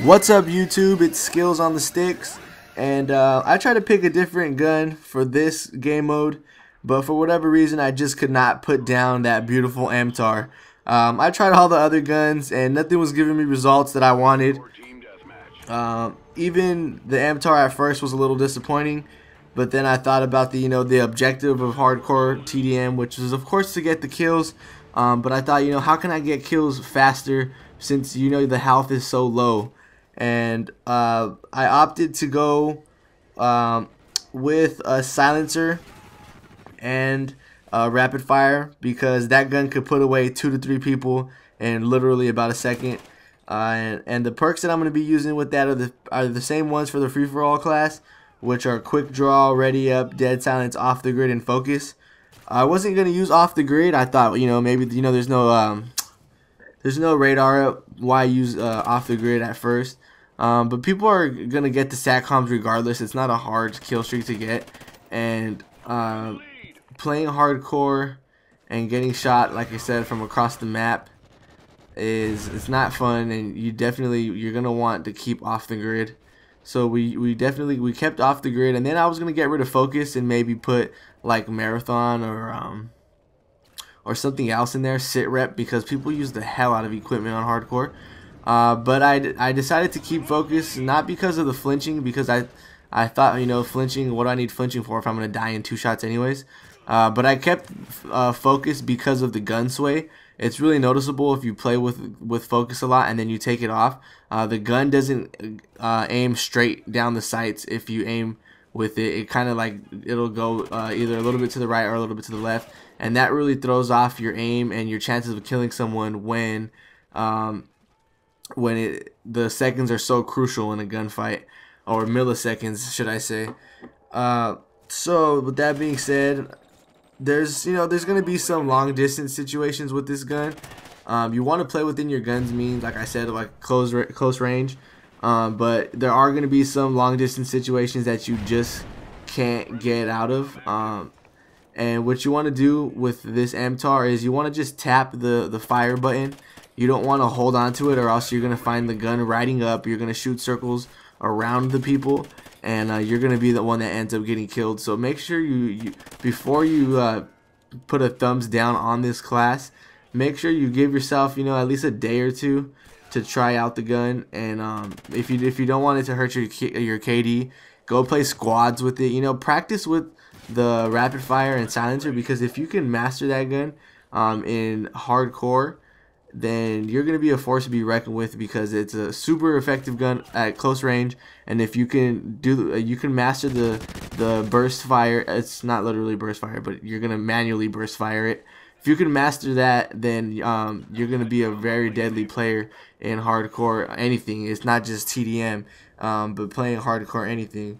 What's up YouTube, it's Skillsonthestixx, and I tried to pick a different gun for this game mode, but for whatever reason I just could not put down that beautiful MTAR. I tried all the other guns and nothing was giving me results that I wanted. Even the MTAR at first was a little disappointing, but then I thought about the objective of hardcore TDM, which is of course to get the kills. But I thought, how can I get kills faster since the health is so low? And I opted to go with a silencer and rapid fire because that gun could put away 2 to 3 people in literally about a second. And the perks that I'm going to be using with that are the same ones for the free-for-all class, which are quick draw, ready up, dead silence, off the grid, and focus. I wasn't going to use off the grid. I thought, maybe there's no radar up. Why use off the grid at first? But people are going to get the SATCOMs regardless. It's not a hard kill streak to get. And playing hardcore and getting shot, like I said, from across the map it's not fun, and you're going to want to keep off the grid. So we kept off the grid, and then I was going to get rid of focus and maybe put like marathon or something else in there, sit rep, because people use the hell out of equipment on hardcore. But I decided to keep focus, not because of the flinching, because I thought, flinching, what do I need flinching for if I'm going to die in 2 shots anyways? But I kept focus because of the gun sway. It's really noticeable if you play with focus a lot and then you take it off. The gun doesn't aim straight down the sights. If you aim with it, it kind of like it'll go either a little bit to the right or a little bit to the left, and that really throws off your aim and your chances of killing someone when the seconds are so crucial in a gunfight, or milliseconds should I say. So with that being said, there's going to be some long distance situations with this gun. You want to play within your gun's means, like I said, like close range. But there are going to be some long distance situations that you just can't get out of. And what you want to do with this MTAR is you want to just tap the fire button. You don't want to hold on to it, or else you're going to find the gun riding up. You're going to shoot circles around the people, and you're going to be the one that ends up getting killed. So make sure before you put a thumbs down on this class, make sure you give yourself at least a day or 2 to try out the gun. And if you don't want it to hurt your KD, go play squads with it. Practice with the rapid fire and silencer, because if you can master that gun in hardcore, then you're going to be a force to be reckoned with, because it's a super effective gun at close range. And if you can master the burst fire, it's not literally burst fire, but you're going to manually burst fire it. If you can master that, then you're going to be a very deadly player in hardcore anything. It's not just TDM, but playing hardcore anything.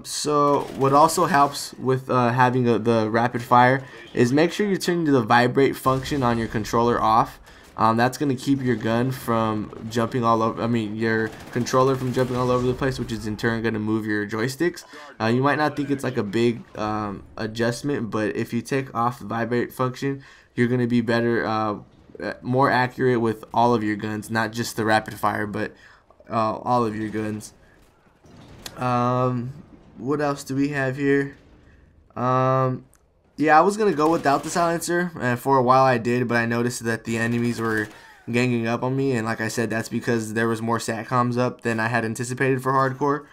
So what also helps with having the rapid fire is make sure you're turning the vibrate function on your controller off. That's going to keep your gun from jumping all over, your controller from jumping all over the place, which is in turn going to move your joysticks. You might not think it's like a big adjustment, but if you take off the vibrate function, you're going to be better, more accurate with all of your guns, not just the rapid fire, but all of your guns. What else do we have here? Yeah, I was gonna go without the silencer, and for a while I did, but I noticed that the enemies were ganging up on me, and like I said, that's because there was more SATCOMs up than I had anticipated for hardcore.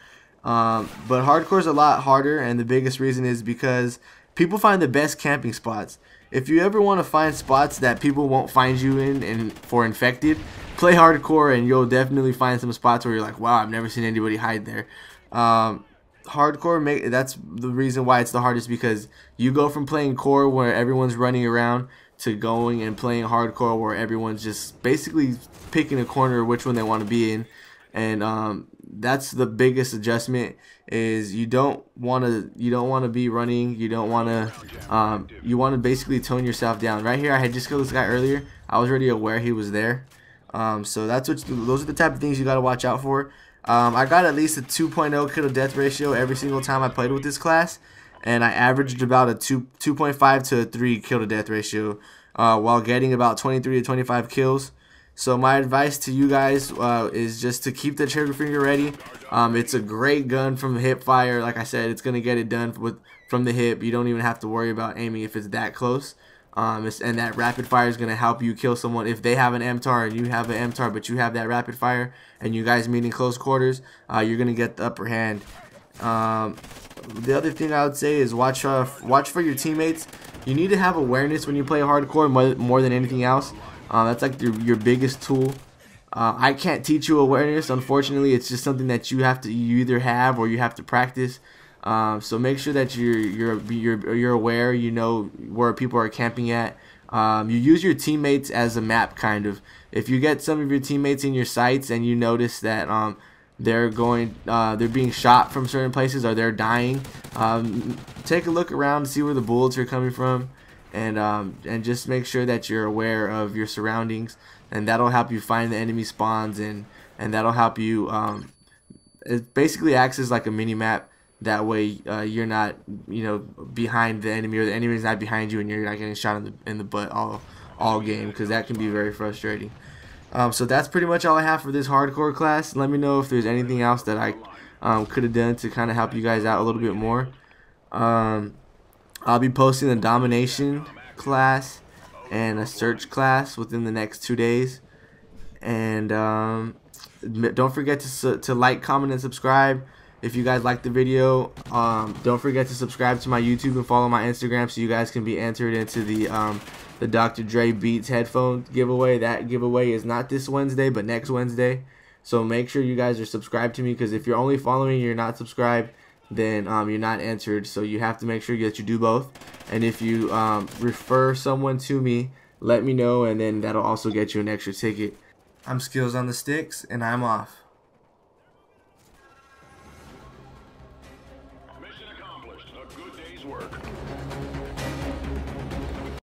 But hardcore is a lot harder, and the biggest reason is because people find the best camping spots. If you ever want to find spots that people won't find you in for infected, play hardcore and you'll definitely find some spots where you're like, wow, I've never seen anybody hide there. Hardcore, that's the reason why it's the hardest, because you go from playing core where everyone's running around to going and playing hardcore where everyone's just basically picking a corner of which one they want to be in. And that's the biggest adjustment, is you don't want to be running. You want to basically tone yourself down. Right here, I had just killed this guy earlier. I was already aware he was there. So those are the type of things you got to watch out for. I got at least a 2.0 kill to death ratio every single time I played with this class, and I averaged about a 2.5 to a 3 kill to death ratio while getting about 23 to 25 kills. So my advice to you guys is just to keep the trigger finger ready. It's a great gun from hip fire. Like I said, it's gonna get it done from the hip. You don't even have to worry about aiming if it's that close. And that rapid fire is gonna help you kill someone if they have an MTAR and you have an MTAR, but you have that rapid fire and you guys meet in close quarters. You're gonna get the upper hand. The other thing I would say is watch for your teammates. You need to have awareness when you play hardcore more than anything else. That's like your biggest tool. I can't teach you awareness, unfortunately. It's just something that you either have or you have to practice. So make sure that you're aware. You know where people are camping at. You use your teammates as a map, kind of. If you get some of your teammates in your sights and you notice that they're being shot from certain places or they're dying, take a look around to see where the bullets are coming from, and just make sure that you're aware of your surroundings, and that'll help you find the enemy spawns, and that'll help you. It basically acts as like a mini map. That way you're not, behind the enemy, or the enemy's not behind you and you're not getting shot in the butt all game, because that can be very frustrating. So that's pretty much all I have for this hardcore class. Let me know if there's anything else that I could have done to kind of help you guys out a little bit more. I'll be posting a domination class and a search class within the next 2 days. And don't forget to like, comment, and subscribe. If you guys like the video, don't forget to subscribe to my YouTube and follow my Instagram so you guys can be entered into the Dr. Dre Beats headphone giveaway. That giveaway is not this Wednesday, but next Wednesday. So make sure you guys are subscribed to me, because if you're only following and you're not subscribed, then you're not entered. So you have to make sure that you do both. And if you refer someone to me, let me know, and then that'll also get you an extra ticket. I'm Skillsonthestixx, and I'm off. Mission accomplished. A good day's work.